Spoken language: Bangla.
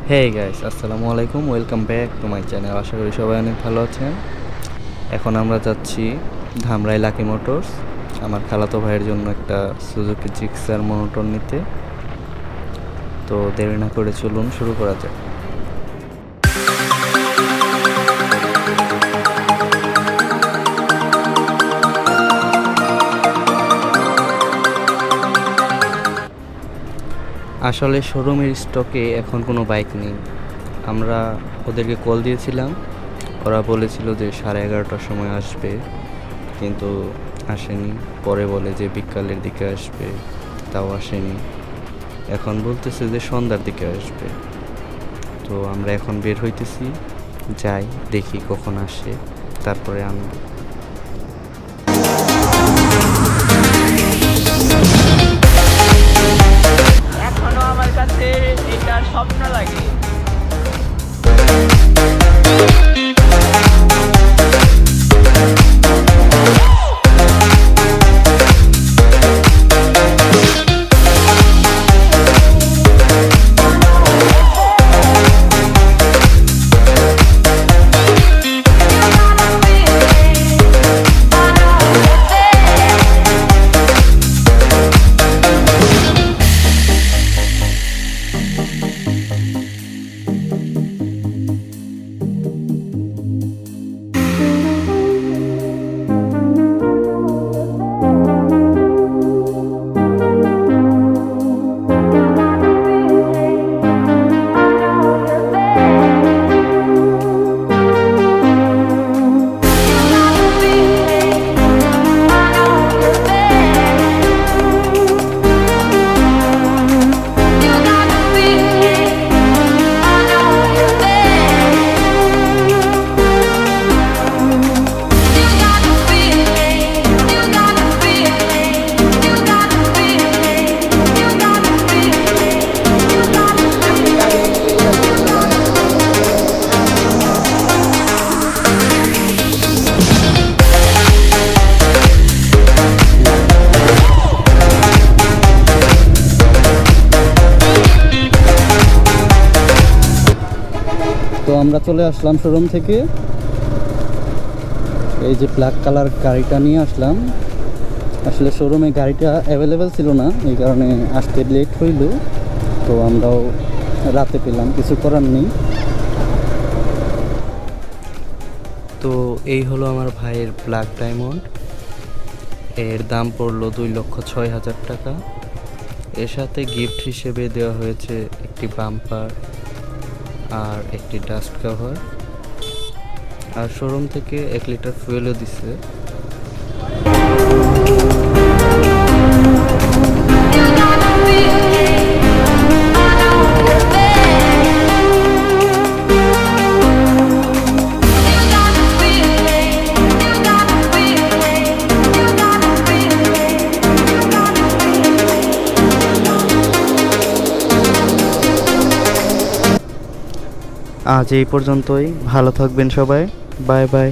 হে গাইস, আসসালামু আলাইকুম। Welcome back to my channel. আশা করি সবাই অনেক ভালো আছেন। এখন আমরা যাচ্ছি ধামরাই লাকি মোটরস আমার খালাতো ভাইয়ের জন্য একটা সুজুকি জিক্সার মনোটর নিতে। তো দেরি না করে চলুন শুরু করা যাক। আসলে শোরুমের স্টকে এখন কোনো বাইক নেই। আমরা ওদেরকে কল দিয়েছিলাম, ওরা বলেছিল যে 11:30টার সময় আসবে, কিন্তু আসেনি। পরে বলে যে বিকালের দিকে আসবে, তাও আসেনি। এখন বলতেছে যে সন্ধ্যার দিকে আসবে। তো আমরা এখন বের হইতেছি, যাই দেখি কখন আসে, তারপরে আনবো। এখনো আমার কাছে এটা স্বপ্ন লাগে। তো আমরা চলে আসলাম শোরুম থেকে। এই যে ব্ল্যাক কালার গাড়িটা নিয়ে আসলাম। আসলে শোরুমে গাড়িটা অ্যাভেলেবেল ছিল না, এই কারণে আসতে লেট হইল। তো আমরাও রাতে পেলাম, কিছু করার নেই। তো এই হলো আমার ভাইয়ের ব্ল্যাক ডায়মন্ড। এর দাম পড়লো 2,06,000 টাকা। এর সাথে গিফট হিসেবে দেওয়া হয়েছে একটি বাম্পার আর একটি ডাস্ট কভার, আর শোরুম থেকে 1 লিটার ফুয়েলও দিছে। আজ এই পর্যন্তই। ভালো থাকবেন সবাই। Bye bye.